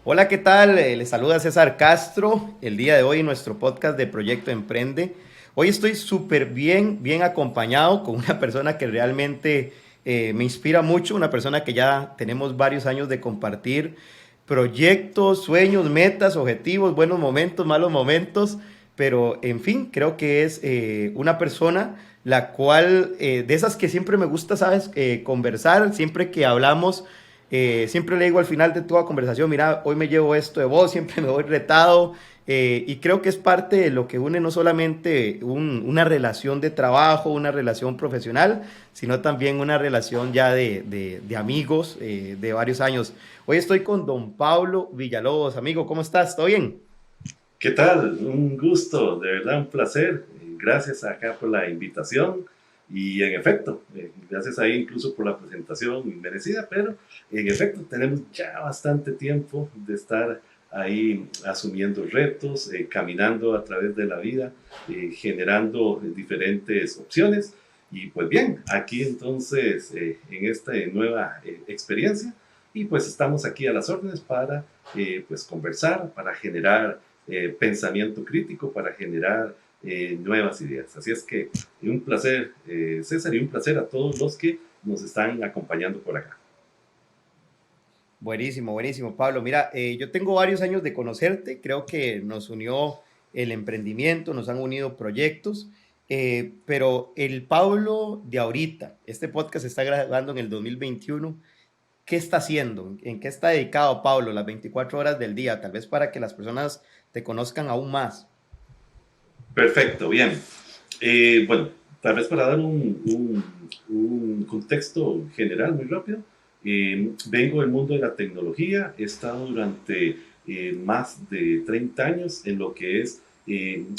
Hola, ¿qué tal? Les saluda César Castro. El día de hoy en nuestro podcast de Proyecto Emprende. Hoy estoy súper bien acompañado con una persona que realmente me inspira mucho, una persona que ya tenemos varios años de compartir proyectos, sueños, metas, objetivos, buenos momentos, malos momentos, pero en fin, creo que es una persona la cual, de esas que siempre me gusta, ¿sabes? Conversar, siempre que hablamos. Siempre le digo al final de toda conversación, mira, hoy me llevo esto de vos, siempre me voy retado, y creo que es parte de lo que une no solamente una relación de trabajo, una relación profesional, sino también una relación ya de amigos de varios años. Hoy estoy con don Pablo Villalobos. Amigo, ¿cómo estás? ¿Todo bien? ¿Qué tal? Un gusto, de verdad un placer. Gracias acá por la invitación y en efecto, gracias ahí incluso por la presentación inmerecida, pero en efecto tenemos ya bastante tiempo de estar ahí asumiendo retos, caminando a través de la vida, generando diferentes opciones. Y pues bien, aquí entonces en esta nueva experiencia y pues estamos aquí a las órdenes para pues conversar, para generar pensamiento crítico para generar nuevas ideas. Así es que un placer, César, y un placer a todos los que nos están acompañando por acá. Buenísimo, buenísimo, Pablo. Mira, yo tengo varios años de conocerte, creo que nos unió el emprendimiento, nos han unido proyectos, pero el Pablo de ahorita, este podcast se está grabando en el 2021. ¿Qué está haciendo? ¿En qué está dedicado Pablo las 24 horas del día? Tal vez para que las personas te conozcan aún más. Perfecto, bien. Bueno, tal vez para dar un contexto general muy rápido, vengo del mundo de la tecnología, he estado durante más de 30 años en lo que es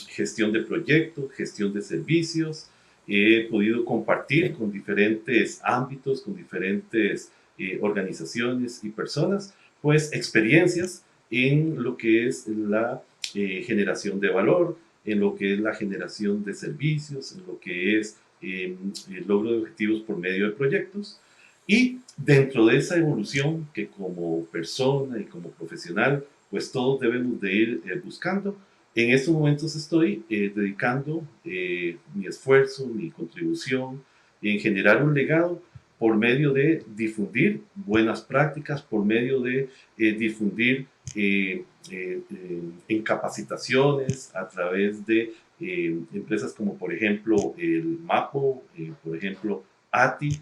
gestión de proyectos, gestión de servicios, he podido compartir Ok. con diferentes ámbitos, con diferentes organizaciones y personas, pues experiencias en lo que es la generación de valor, en lo que es la generación de servicios, en lo que es el logro de objetivos por medio de proyectos. Y dentro de esa evolución que como persona y como profesional, pues todos debemos de ir buscando, en estos momentos estoy dedicando mi esfuerzo, mi contribución en generar un legado por medio de difundir buenas prácticas, por medio de difundir en capacitaciones a través de empresas como por ejemplo el MAPO, por ejemplo ATI,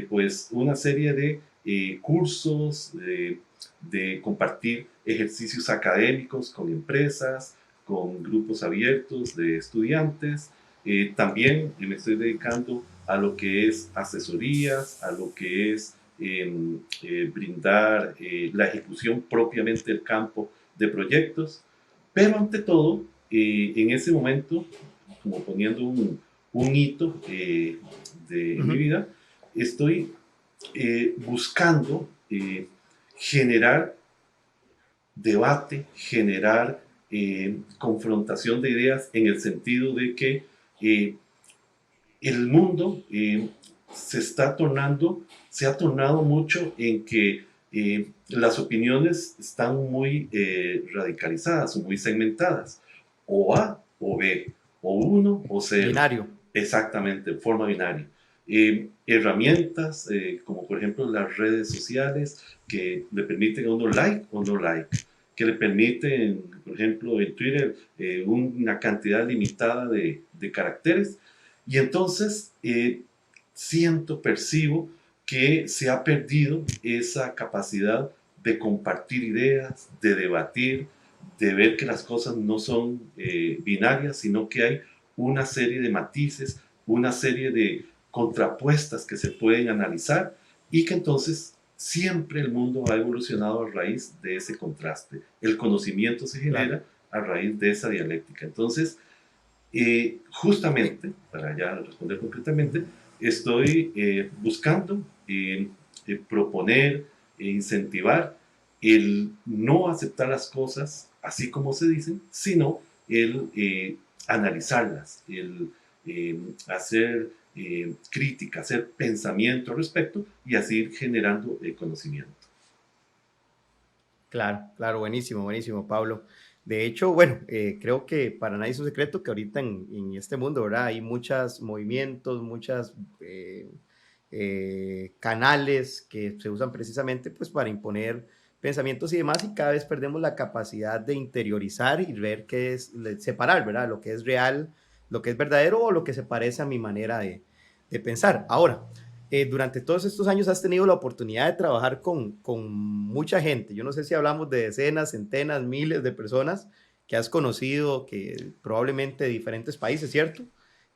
pues una serie de cursos, de compartir ejercicios académicos con empresas, con grupos abiertos de estudiantes. También me estoy dedicando a lo que es asesorías, a lo que es brindar la ejecución propiamente del campo de proyectos, pero ante todo, en ese momento, como poniendo un hito en mi Ujú. vida, estoy buscando generar debate, generar confrontación de ideas en el sentido de que eh, el mundo se está tornando, se ha tornado mucho en que las opiniones están muy radicalizadas o muy segmentadas, o A o B, o uno o cero, Binario. exactamente, en forma binaria. Herramientas como por ejemplo las redes sociales que le permiten a uno like o no like, que le permiten, por ejemplo, en Twitter una cantidad limitada de caracteres y entonces siento, percibo que se ha perdido esa capacidad de compartir ideas, de debatir, de ver que las cosas no son binarias, sino que hay una serie de matices, una serie de contrapuestas que se pueden analizar y que entonces siempre el mundo ha evolucionado a raíz de ese contraste. El conocimiento se Claro. genera a raíz de esa dialéctica. Entonces, justamente, para ya responder concretamente, estoy buscando proponer e incentivar el no aceptar las cosas así como se dicen, sino el analizarlas, el hacer crítica, hacer pensamiento al respecto y así ir generando conocimiento. Claro, claro, buenísimo, buenísimo, Pablo. De hecho, bueno, creo que para nadie es un secreto que ahorita en este mundo, ¿verdad? Hay muchos movimientos, muchas canales que se usan precisamente pues para imponer pensamientos y demás y cada vez perdemos la capacidad de interiorizar y ver qué es, separar, ¿verdad? Lo que es real, lo que es verdadero o lo que se parece a mi manera de pensar. Ahora, durante todos estos años has tenido la oportunidad de trabajar con mucha gente. Yo no sé si hablamos de decenas, centenas, miles de personas que has conocido, que probablemente de diferentes países, ¿cierto?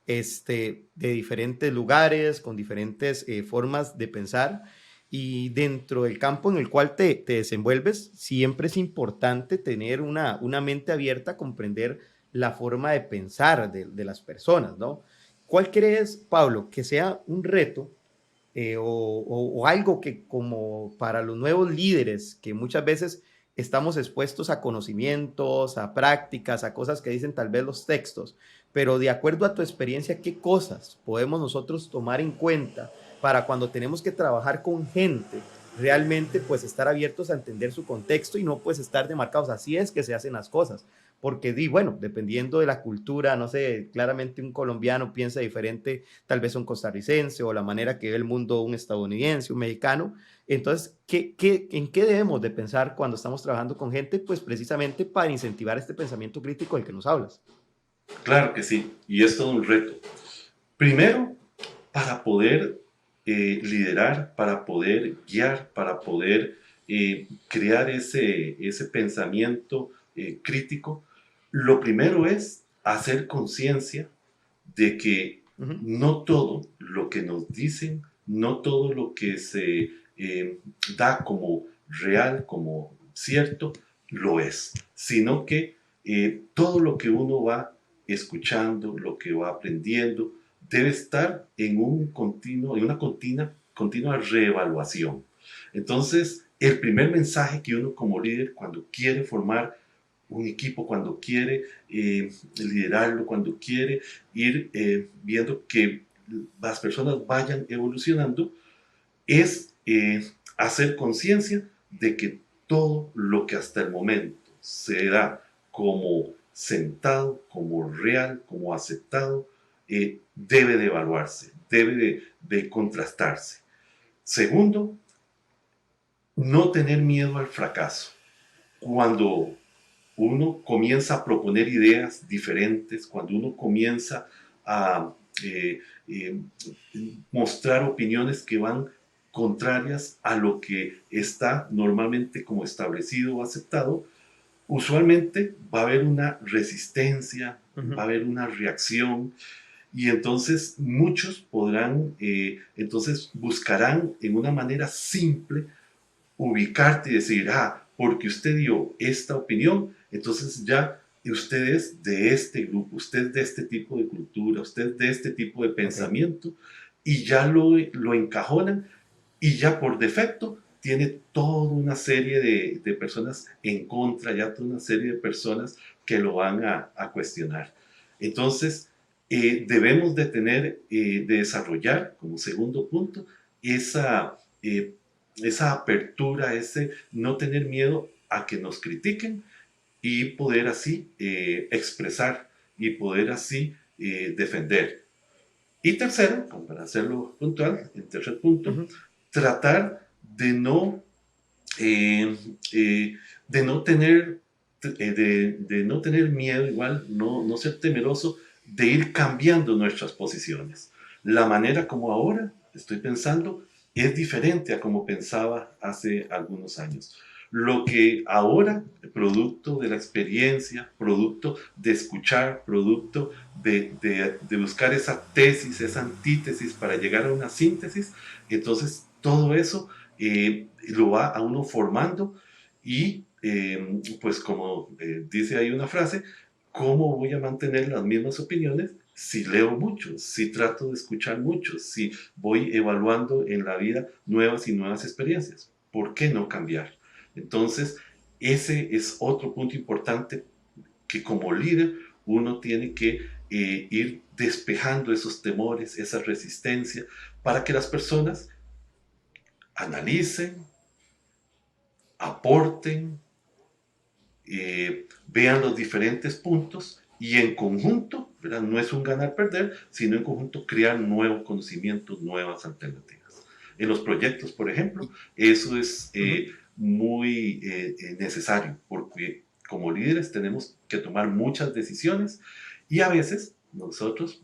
De diferentes lugares, con diferentes formas de pensar. Y dentro del campo en el cual te desenvuelves, siempre es importante tener una mente abierta a comprender la forma de pensar de las personas, ¿no? ¿Cuál crees, Pablo, que sea un reto o algo que como para los nuevos líderes, que muchas veces estamos expuestos a conocimientos, a prácticas, a cosas que dicen tal vez los textos, pero de acuerdo a tu experiencia, ¿qué cosas podemos nosotros tomar en cuenta para cuando tenemos que trabajar con gente, realmente pues estar abiertos a entender su contexto y no pues estar demarcados? Así es que se hacen las cosas, porque bueno, dependiendo de la cultura, no sé, claramente un colombiano piensa diferente tal vez un costarricense o la manera que ve el mundo un estadounidense, un mexicano. Entonces, en qué debemos de pensar cuando estamos trabajando con gente? Pues precisamente para incentivar este pensamiento crítico del que nos hablas. Claro que sí, y es todo un reto. Primero, para poder liderar, para poder guiar, para poder crear ese pensamiento crítico, lo primero es hacer conciencia de que Uh -huh. no todo lo que nos dicen, no todo lo que se da como real, como cierto, lo es, sino que todo lo que uno va escuchando, lo que va aprendiendo, debe estar en en una continua reevaluación. Entonces, el primer mensaje que uno como líder, cuando quiere formar un equipo, cuando quiere liderarlo, cuando quiere ir viendo que las personas vayan evolucionando, es hacer conciencia de que todo lo que hasta el momento se da como sentado, como real, como aceptado, debe de evaluarse, debe de contrastarse. Segundo, no tener miedo al fracaso. Cuando uno comienza a proponer ideas diferentes, cuando uno comienza a eh, eh, mostrar opiniones que van contrarias a lo que está normalmente como establecido o aceptado, usualmente va a haber una resistencia, Uh va a -huh. haber una reacción y entonces muchos podrán, entonces buscarán en una manera simple ubicarte y decir, ah, porque usted dio esta opinión, entonces ya usted es de este grupo, usted es de este tipo de cultura, usted es de este tipo de Ok. pensamiento, y ya lo encajonan y ya por defecto tiene toda una serie de personas en contra, ya toda una serie de personas que lo van a cuestionar. Entonces, debemos de tener, de desarrollar como segundo punto esa esa apertura, ese no tener miedo a que nos critiquen y poder así expresar y poder así defender. Y tercero, para hacerlo puntual, en tercer Uh punto, -huh. tratar eh, eh, de no tener de no tener miedo, igual, no ser temeroso de ir cambiando nuestras posiciones. La manera como ahora estoy pensando es diferente a como pensaba hace algunos años. Lo que ahora, producto de la experiencia, producto de escuchar, producto de buscar esa tesis, esa antítesis para llegar a una síntesis, entonces todo eso lo va a uno formando y pues como dice ahí una frase, ¿cómo voy a mantener las mismas opiniones si leo mucho, si trato de escuchar mucho, si voy evaluando en la vida nuevas y nuevas experiencias? ¿Por qué no cambiar? Entonces, ese es otro punto importante que como líder uno tiene que ir despejando esos temores, esa resistencia, para que las personas analicen, aporten, vean los diferentes puntos y en conjunto, ¿verdad? No es un ganar-perder, sino en conjunto crear nuevos conocimientos, nuevas alternativas. En los proyectos, por ejemplo, eso es Ujú. muy necesario porque como líderes tenemos que tomar muchas decisiones y a veces nosotros,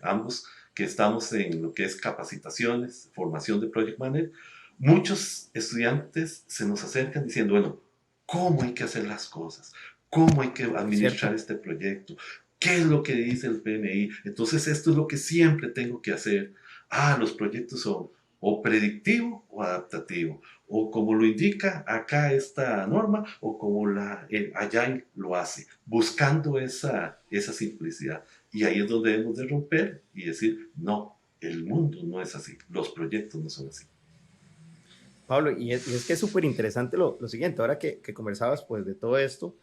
ambos que estamos en lo que es capacitaciones, formación de project manager, muchos estudiantes se nos acercan diciendo, bueno, ¿cómo hay que hacer las cosas? ¿Cómo hay que Es administrar cierto. este proyecto? ¿Qué es lo que dice el PMI? Entonces esto es lo que siempre tengo que hacer. Ah, los proyectos son o predictivo o adaptativo, o como lo indica acá esta norma, o como el Agile lo hace, buscando esa simplicidad. Y ahí es donde debemos de romper y decir, no, el mundo no es así, los proyectos no son así. Pablo, y es que es súper interesante lo siguiente, ahora que conversabas pues de todo esto,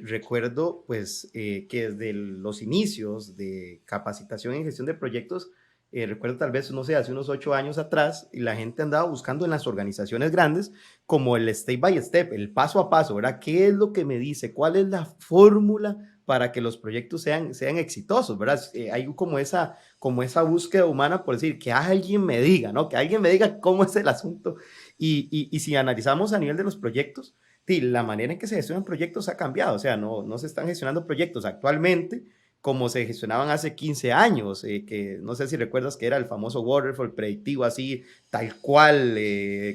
recuerdo pues que desde los inicios de capacitación en gestión de proyectos, recuerdo tal vez, no sé, hace unos 8 años atrás, y la gente andaba buscando en las organizaciones grandes como el step by step, el paso a paso, ¿verdad? ¿Qué es lo que me dice? ¿Cuál es la fórmula para que los proyectos sean exitosos, ¿verdad? Hay como esa búsqueda humana por decir, que alguien me diga, ¿no? Que alguien me diga cómo es el asunto y si analizamos a nivel de los proyectos, sí, la manera en que se gestionan proyectos ha cambiado, o sea, no se están gestionando proyectos actualmente como se gestionaban hace 15 años, que no sé si recuerdas que era el famoso waterfall predictivo, así tal cual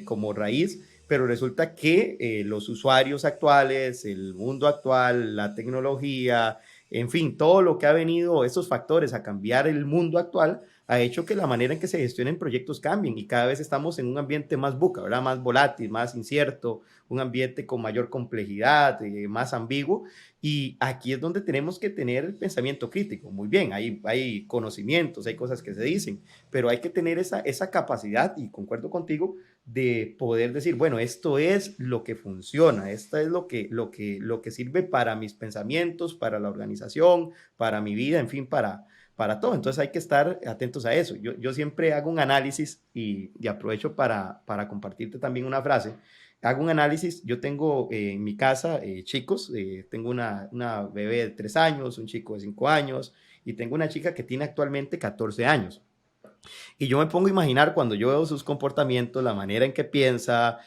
como raíz, pero resulta que los usuarios actuales, el mundo actual, la tecnología, en fin, todo lo que ha venido, esos factores a cambiar el mundo actual, ha hecho que la manera en que se gestionen proyectos cambien y cada vez estamos en un ambiente más buca, ¿verdad? Más volátil, más incierto, un ambiente con mayor complejidad, más ambiguo. Y aquí es donde tenemos que tener el pensamiento crítico. Muy bien, hay conocimientos, hay cosas que se dicen, pero hay que tener esa capacidad, y concuerdo contigo, de poder decir, bueno, esto es lo que funciona, esto es lo que sirve para mis pensamientos, para la organización, para mi vida, en fin, para todo. Entonces hay que estar atentos a eso. Yo siempre hago un análisis y aprovecho para compartirte también una frase. Hago un análisis, yo tengo en mi casa chicos, tengo una bebé de 3 años, un chico de 5 años y tengo una chica que tiene actualmente 14 años. Y yo me pongo a imaginar cuando yo veo sus comportamientos, la manera en que piensa,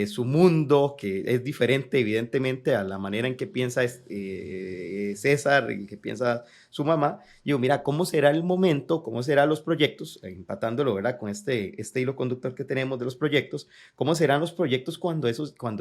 su mundo, que es diferente evidentemente a la manera en que piensa César y que piensa su mamá. Y digo, mira, ¿cómo será el momento? ¿Cómo serán los proyectos? Empatándolo, ¿verdad? Con este hilo conductor que tenemos de los proyectos. ¿Cómo serán los proyectos cuando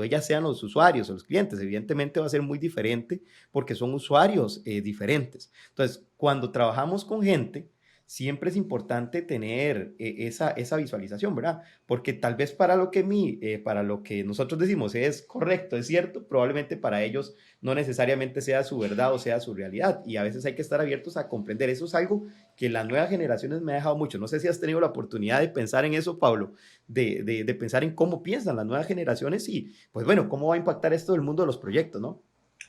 ellas sean los usuarios o los clientes? Evidentemente va a ser muy diferente porque son usuarios diferentes. Entonces, cuando trabajamos con gente, siempre es importante tener esa visualización, ¿verdad? Porque tal vez para lo que nosotros decimos es correcto, es cierto, probablemente para ellos no necesariamente sea su verdad o sea su realidad. Y a veces hay que estar abiertos a comprender. Eso es algo que las nuevas generaciones me ha dejado mucho. No sé si has tenido la oportunidad de pensar en eso, Pablo, de pensar en cómo piensan las nuevas generaciones y, pues bueno, cómo va a impactar esto del mundo de los proyectos, ¿no?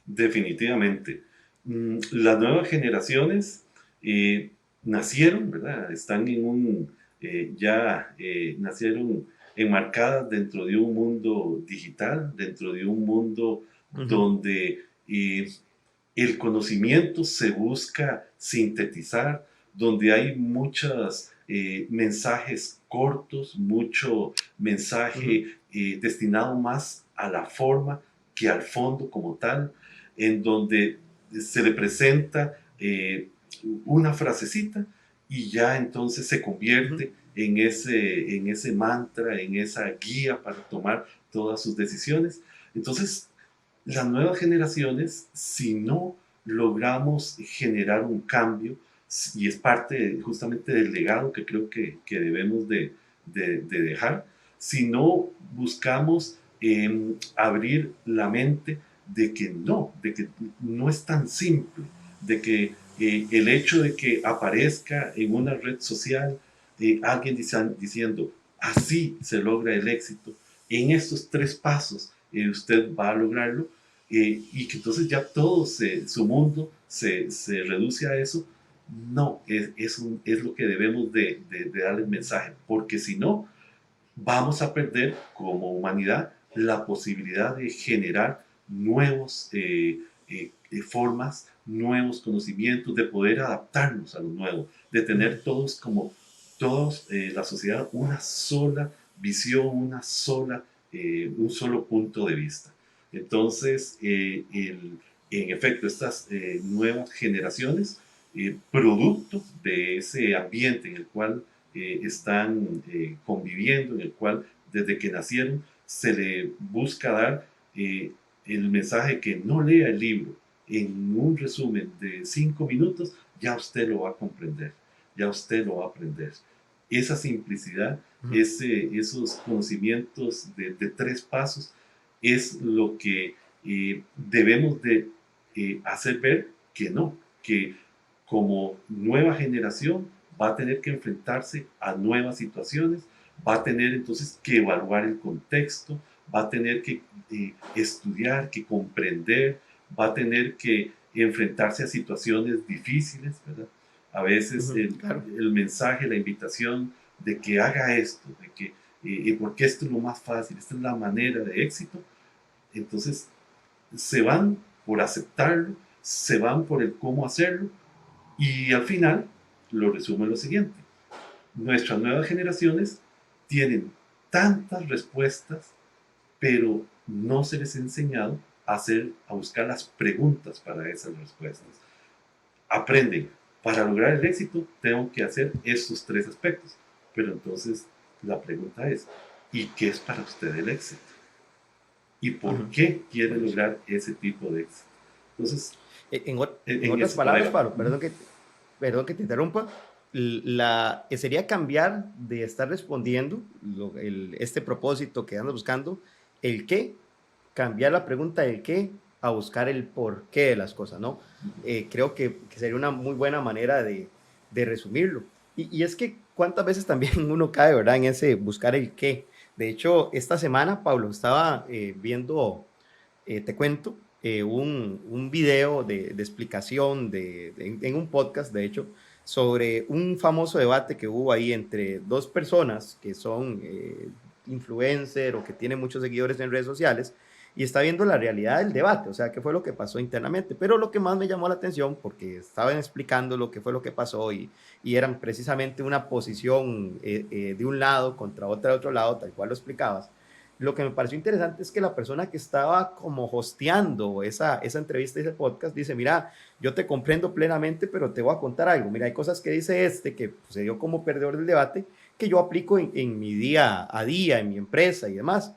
Definitivamente. Las nuevas generaciones nacieron, ¿verdad? Están en nacieron enmarcadas dentro de un mundo digital, dentro de un mundo Uh -huh, donde el conocimiento se busca sintetizar, donde hay muchos mensajes cortos, mucho uh -huh, mensaje destinado más a la forma que al fondo como tal, en donde se le presenta una frasecita y ya entonces se uh -huh. convierte en ese mantra, en esa guía para tomar todas sus decisiones. Entonces, las nuevas generaciones, si no logramos generar un cambio, y es parte justamente del legado que creo que debemos de dejar, si no buscamos abrir la mente de que no es tan simple, de que el hecho de que aparezca en una red social alguien diciendo, así se logra el éxito, en estos tres pasos usted va a lograrlo, y que entonces ya todo su mundo se reduce a eso, no, es lo que debemos de darle el mensaje, porque si no, vamos a perder como humanidad la posibilidad de generar nuevos formas, nuevos conocimientos, de poder adaptarnos a lo nuevo, de tener la sociedad, una sola visión, un solo punto de vista. Entonces, en efecto, estas nuevas generaciones, producto de ese ambiente en el cual están conviviendo, en el cual desde que nacieron se le busca dar el mensaje que no lea el libro en un resumen de 5 minutos, ya usted lo va a comprender, ya usted lo va a aprender. Esa simplicidad, esos conocimientos de 3 pasos, es lo que debemos de hacer ver que no, que como nueva generación va a tener que enfrentarse a nuevas situaciones, va a tener entonces que evaluar el contexto, va a tener que estudiar, que comprender, va a tener que enfrentarse a situaciones difíciles, ¿verdad? A veces Claro. el mensaje, la invitación de que haga esto, de que, porque esto es lo más fácil, esta es la manera de éxito, entonces se van por aceptarlo, se van por el cómo hacerlo, y al final lo resumo en lo siguiente: nuestras nuevas generaciones tienen tantas respuestas, pero no se les ha enseñado a buscar las preguntas para esas respuestas. Aprenden, para lograr el éxito tengo que hacer estos 3 aspectos, pero entonces la pregunta es, ¿y qué es para usted el éxito? ¿Y por qué quiere lograr ese tipo de éxito? Entonces, En otras por ahí palabras, va. Pablo, perdón que te interrumpa, sería cambiar de estar respondiendo este propósito que andas buscando, el qué, cambiar la pregunta del qué a buscar el por qué de las cosas, ¿no? Creo que sería una muy buena manera de resumirlo. Y es que cuántas veces también uno cae, ¿verdad? En ese buscar el qué. De hecho, esta semana, Pablo, estaba viendo, te cuento, un video de explicación en un podcast, de hecho, sobre un famoso debate que hubo ahí entre dos personas que son influencer o que tienen muchos seguidores en redes sociales, y está viendo la realidad del debate, o sea, qué fue lo que pasó internamente. Pero lo que más me llamó la atención, porque estaban explicando lo que fue lo que pasó, y eran precisamente una posición de un lado contra otra de otro lado, tal cual lo explicabas. Lo que me pareció interesante es que la persona que estaba como hosteando esa entrevista y ese podcast dice: mira, yo te comprendo plenamente, pero te voy a contar algo. Mira, hay cosas que dice que pues, se dio como perdedor del debate, que yo aplico en mi día a día, en mi empresa y demás.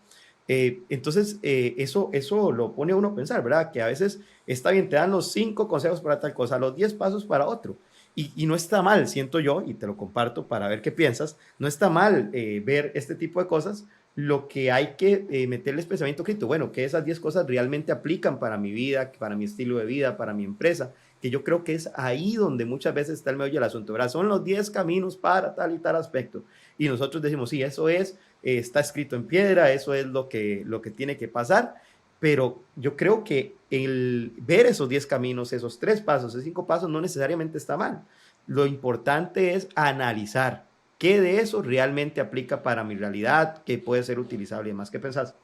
Entonces, eso lo pone a uno a pensar, ¿verdad? Que a veces está bien, te dan los 5 consejos para tal cosa, los 10 pasos para otro. Y no está mal, siento yo, y te lo comparto para ver qué piensas, no está mal ver este tipo de cosas. Lo que hay que meterles pensamiento crítico, bueno, que esas 10 cosas realmente aplican para mi vida, para mi estilo de vida, para mi empresa, que yo creo que es ahí donde muchas veces está el meollo del asunto, ¿verdad? Son los 10 caminos para tal y tal aspecto. Y nosotros decimos, sí, eso es, está escrito en piedra, eso es lo que tiene que pasar, pero yo creo que el ver esos 10 caminos, esos 3 pasos, esos 5 pasos, no necesariamente está mal. Lo importante es analizar qué de eso realmente aplica para mi realidad, qué puede ser utilizable y demás. ¿Qué pensás?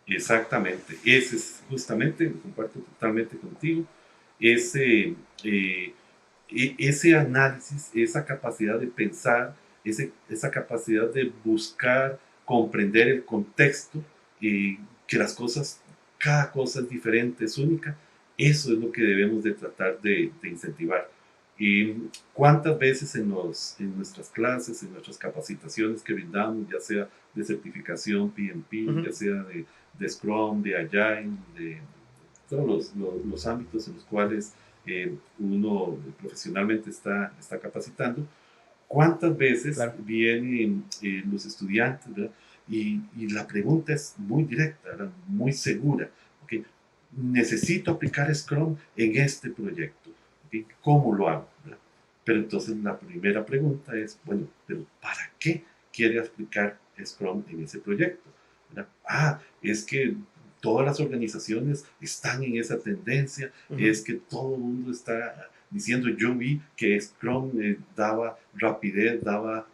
Exactamente, ese es justamente, comparto totalmente contigo, ese, ese análisis, esa capacidad de pensar, esa capacidad de buscar, comprender el contexto, que las cosas, cada cosa es diferente, es única, eso es lo que debemos de tratar de incentivar. Y cuántas veces en nuestras clases, en nuestras capacitaciones que brindamos, ya sea de certificación PMP, ya sea de Scrum, de Agile, de todos los ámbitos en los cuales uno profesionalmente está capacitando, cuántas veces Claro. vienen los estudiantes, ¿verdad? Y la pregunta es muy directa, ¿verdad? Muy segura. ¿Okay? Necesito aplicar Scrum en este proyecto. ¿Okay? ¿Cómo lo hago? ¿Verdad? Pero entonces la primera pregunta es, bueno, ¿pero para qué quiere aplicar Scrum en ese proyecto? ¿Verdad? Ah, es que todas las organizaciones están en esa tendencia, es que todo el mundo está diciendo, yo vi que Scrum daba rapidez, daba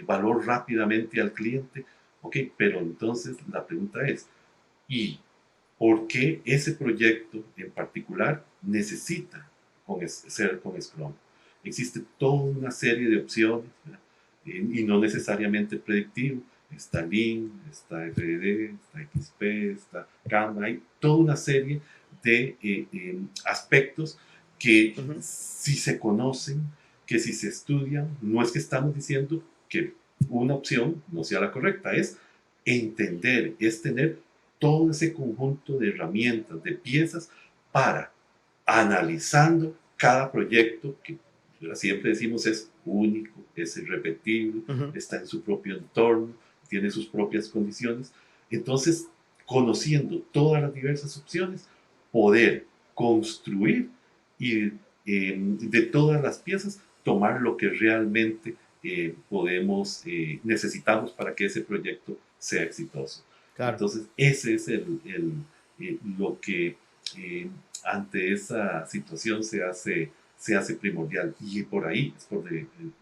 valor rápidamente al cliente. Ok, pero entonces la pregunta es, ¿y por qué ese proyecto en particular necesita ser con Scrum. Existe toda una serie de opciones, ¿verdad? Y no necesariamente predictivo. Está Lean, está FDD, está XP, está Kanban, hay toda una serie de aspectos que Ujú. si se conocen, que si se estudian, no es que estamos diciendo que una opción no sea la correcta, es entender, es tener todo ese conjunto de herramientas, de piezas para analizando cada proyecto que siempre decimos es único, es irrepetible, Ujú. está en su propio entorno, tiene sus propias condiciones. Entonces, conociendo todas las diversas opciones, poder construir y de todas las piezas tomar lo que realmente necesitamos para que ese proyecto sea exitoso. Claro. Entonces, ese es lo que eh, ante esa situación se hace primordial y por ahí es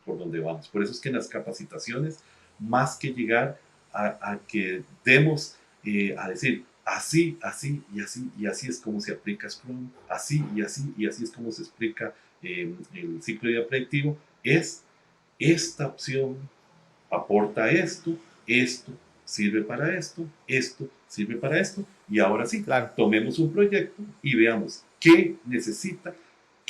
por donde vamos. Por eso es que en las capacitaciones, más que llegar a que demos a decir así, así y así y así es como se aplica Scrum, así y así y así es como se explica el ciclo de vida predictivo, es esta opción aporta esto, esto sirve para esto sirve para esto, y ahora sí, Claro. tomemos un proyecto y veamos qué necesita,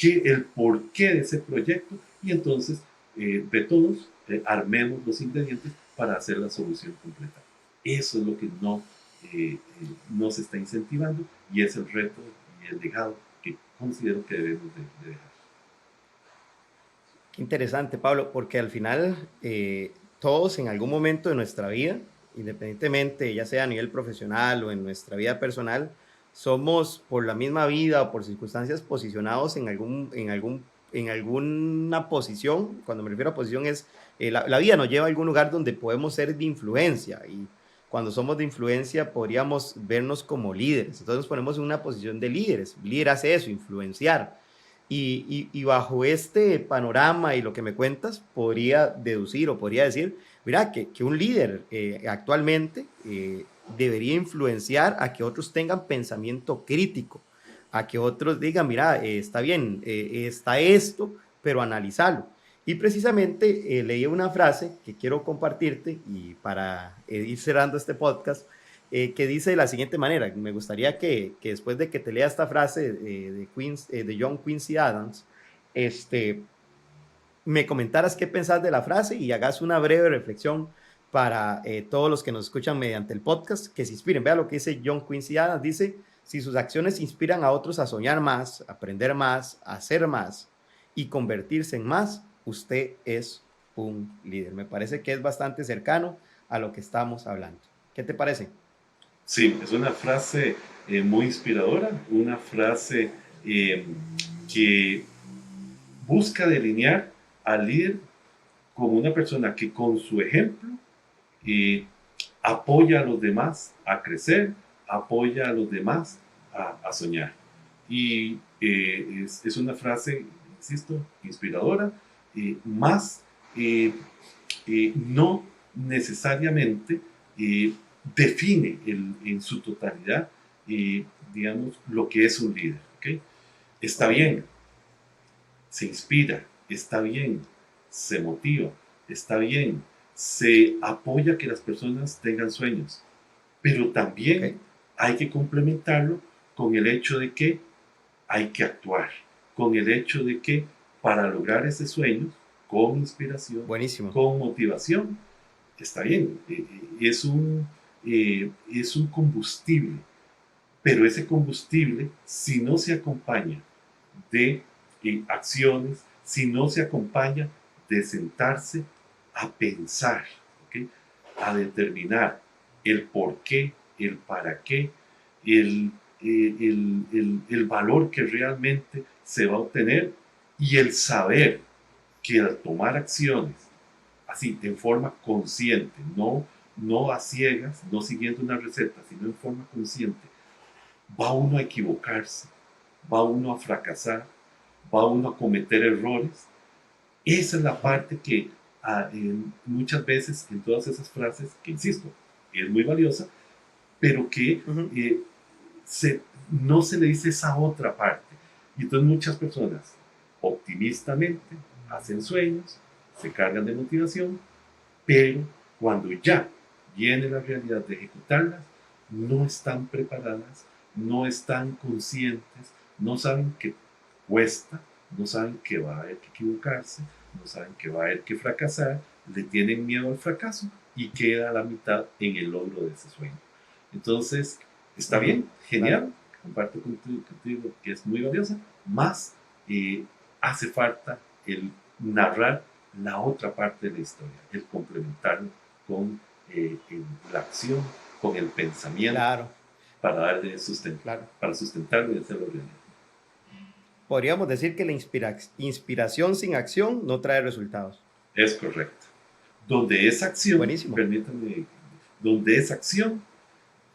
el porqué de ese proyecto, y entonces de todos armemos los ingredientes para hacer la solución completa. Eso es lo que no se está incentivando y es el reto y el legado que considero que debemos de dejar. Qué interesante, Pablo, porque al final todos en algún momento de nuestra vida, independientemente, ya sea a nivel profesional o en nuestra vida personal, somos por la misma vida o por circunstancias posicionados en alguna posición. Cuando me refiero a posición es, la vida nos lleva a algún lugar donde podemos ser de influencia y cuando somos de influencia podríamos vernos como líderes. Entonces nos ponemos en una posición de líderes. Líder hace eso, influenciar. Y bajo este panorama y lo que me cuentas, podría deducir o podría decir, mira, que un líder actualmente debería influenciar a que otros tengan pensamiento crítico, a que otros digan, mira, está bien, está esto, pero analizarlo. Y precisamente leí una frase que quiero compartirte y para ir cerrando este podcast, que dice de la siguiente manera. Me gustaría que después de que te lea esta frase de John Quincy Adams, este, me comentaras qué pensás de la frase y hagas una breve reflexión para todos los que nos escuchan mediante el podcast, que se inspiren. Vea lo que dice John Quincy Adams. Dice, si sus acciones inspiran a otros a soñar más, aprender más, a hacer más y convertirse en más, usted es un líder. Me parece que es bastante cercano a lo que estamos hablando. ¿Qué te parece? Sí, es una frase muy inspiradora, una frase eh, que busca delinear al líder como una persona que con su ejemplo eh, apoya a los demás a crecer, apoya a los demás a soñar. Y es una frase, insisto, inspiradora, más no necesariamente define en su totalidad, digamos, lo que es un líder. ¿Okay? Está Ok, bien, se inspira, está bien, se motiva, está bien, se apoya a que las personas tengan sueños, pero ok, también hay que complementarlo con el hecho de que hay que actuar, con el hecho de que para lograr ese sueño, con inspiración, buenísimo. con motivación, está bien, es un combustible, pero ese combustible, si no se acompaña de acciones, si no se acompaña de sentarse a pensar, ¿okay? A determinar el por qué, el para qué, el, el valor que realmente se va a obtener y el saber que al tomar acciones así, en forma consciente, no a ciegas, no siguiendo una receta, sino en forma consciente, va uno a equivocarse, va uno a fracasar, va uno a cometer errores. Esa es la Ujú. parte que muchas veces en todas esas frases, que insisto, es muy valiosa, pero que Ujú. no se le dice esa otra parte. Y entonces muchas personas optimistamente hacen sueños, se cargan de motivación, pero cuando ya viene la realidad de ejecutarlas, no están preparadas, no están conscientes, no saben que cuesta, no saben que va a haber que equivocarse, no saben que va a haber que fracasar, le tienen miedo al fracaso y queda a la mitad en el logro de ese sueño. Entonces, está bien, genial, claro. Comparto contigo que es muy valiosa, más hace falta el narrar la otra parte de la historia, el complementarlo con la acción, con el pensamiento, Claro, para darle sustento, claro. para sustentarlo y hacerlo realidad. Podríamos decir que la inspiración sin acción no trae resultados. Es correcto. Donde esa acción, Buenísimo. permítanme, donde esa acción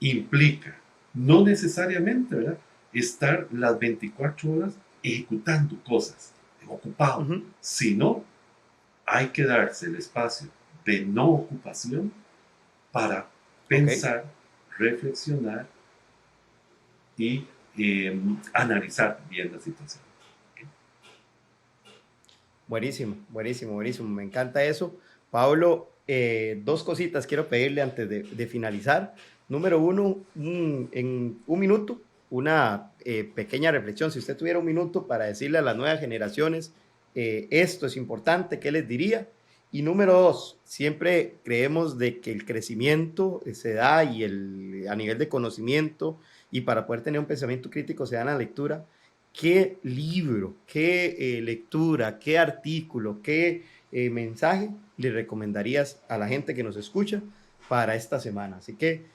implica, no necesariamente, ¿verdad?, estar las 24 horas ejecutando cosas, ocupado, sino hay que darse el espacio de no ocupación para pensar, reflexionar y analizar bien la situación. Buenísimo, buenísimo, buenísimo. Me encanta eso. Pablo, dos cositas quiero pedirle antes de finalizar. Número uno, en un minuto, una pequeña reflexión. Si usted tuviera un minuto para decirle a las nuevas generaciones, esto es importante, ¿qué les diría? Y número dos, siempre creemos de que el crecimiento se da a nivel de conocimiento y para poder tener un pensamiento crítico se da en la lectura. ¿Qué libro, qué lectura, qué artículo, qué mensaje le recomendarías a la gente que nos escucha para esta semana? Así que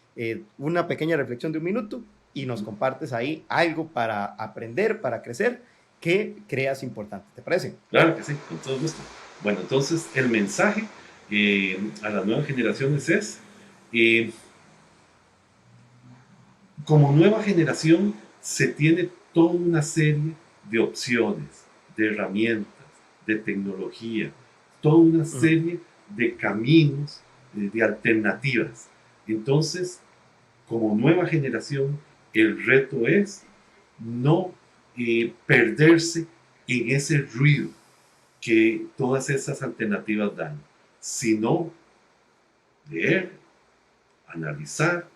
una pequeña reflexión de un minuto y nos compartes ahí algo para aprender, para crecer, que creas importante. ¿Te parece? Claro que sí, con todo gusto. Bueno, entonces el mensaje a las nuevas generaciones es, como nueva generación se tiene toda una serie de opciones, de herramientas, de tecnología, toda una serie de caminos, de alternativas. Entonces, como nueva generación, el reto es no perderse en ese ruido que todas esas alternativas dan, sino leer, analizar,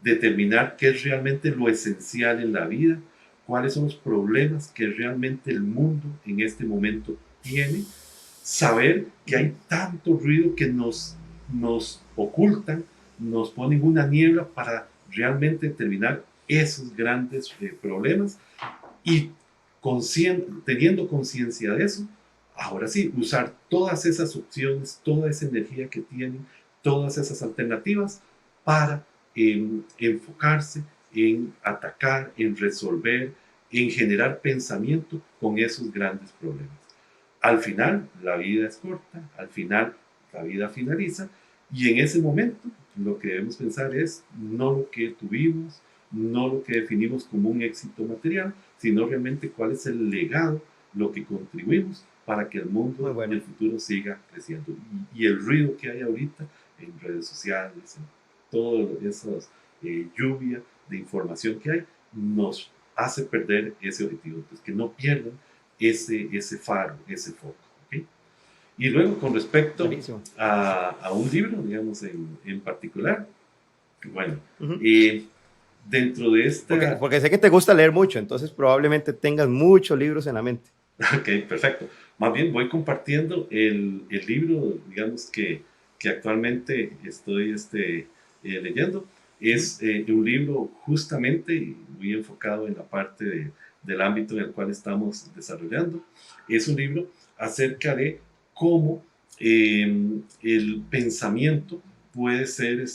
determinar qué es realmente lo esencial en la vida, cuáles son los problemas que realmente el mundo en este momento tiene, saber que hay tanto ruido que nos ocultan, nos ponen una niebla para realmente determinar esos grandes problemas y teniendo conciencia de eso, ahora sí, usar todas esas opciones, toda esa energía que tienen, todas esas alternativas para enfocarse en atacar, en resolver, en generar pensamiento con esos grandes problemas. Al final, la vida es corta, al final, la vida finaliza, y en ese momento lo que debemos pensar es no lo que tuvimos, no lo que definimos como un éxito material, sino realmente cuál es el legado, lo que contribuimos para que el mundo y el futuro siga creciendo. Y el ruido que hay ahorita en redes sociales, en toda esa lluvia de información que hay, nos hace perder ese objetivo. Entonces, que no pierdan ese faro, ese foco. ¿Okay? Y luego, con respecto a un libro, digamos, en particular, bueno, dentro de esta... Porque sé que te gusta leer mucho, entonces probablemente tengas muchos libros en la mente. Ok, perfecto. Más bien voy compartiendo el libro, digamos, que actualmente estoy leyendo. Es un libro justamente muy enfocado en la parte del ámbito en el cual estamos desarrollando. Es un libro acerca de cómo el pensamiento puede ser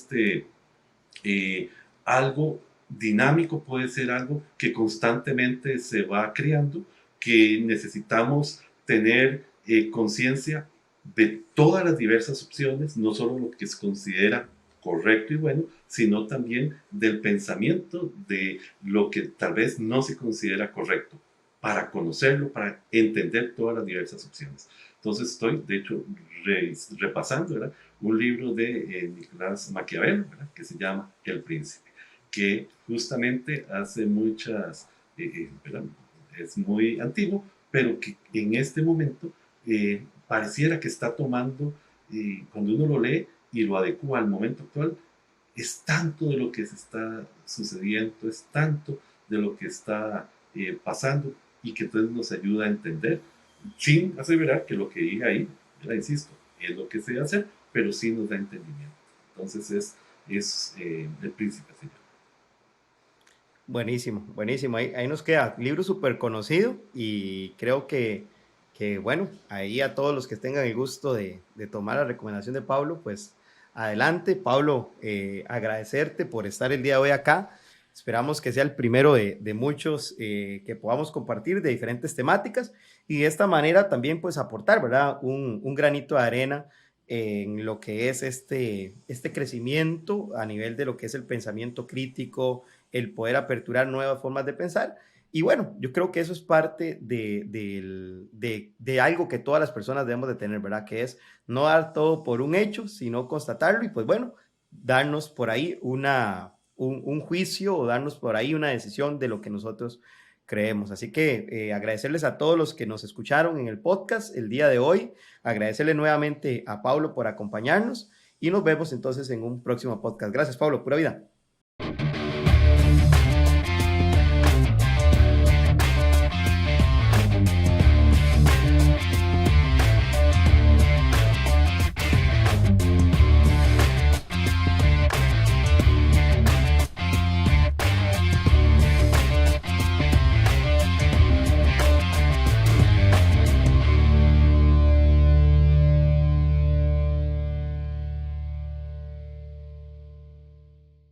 algo dinámico, puede ser algo que constantemente se va creando, que necesitamos tener conciencia de todas las diversas opciones, no solo lo que se considera correcto y bueno, sino también del pensamiento de lo que tal vez no se considera correcto, para conocerlo, para entender todas las diversas opciones. Entonces estoy, de hecho, repasando, ¿verdad?, un libro de Nicolás Maquiavelo, ¿verdad?, que se llama El Príncipe, que justamente hace muchas, ¿verdad? Es muy antiguo, pero que en este momento pareciera que está tomando, cuando uno lo lee y lo adecua al momento actual, es tanto de lo que se está sucediendo, es tanto de lo que está pasando y que entonces nos ayuda a entender, sin aseverar que lo que diga ahí, ya insisto, es lo que se debe hacer, pero sí nos da entendimiento. Entonces es el príncipe, señor. Buenísimo, buenísimo. Ahí nos queda libro súper conocido y creo bueno, ahí a todos los que tengan el gusto de tomar la recomendación de Pablo, pues adelante. Pablo, agradecerte por estar el día de hoy acá. Esperamos que sea el primero de muchos que podamos compartir de diferentes temáticas y de esta manera también pues aportar, ¿verdad? Un granito de arena en lo que es este crecimiento a nivel de lo que es el pensamiento crítico, el poder aperturar nuevas formas de pensar. Y bueno, yo creo que eso es parte de algo que todas las personas debemos de tener, ¿verdad? Que es no dar todo por un hecho, sino constatarlo y pues bueno, darnos por ahí un juicio o darnos por ahí una decisión de lo que nosotros creemos. Así que agradecerles a todos los que nos escucharon en el podcast el día de hoy, agradecerle nuevamente a Pablo por acompañarnos y nos vemos entonces en un próximo podcast. Gracias, Pablo, pura vida.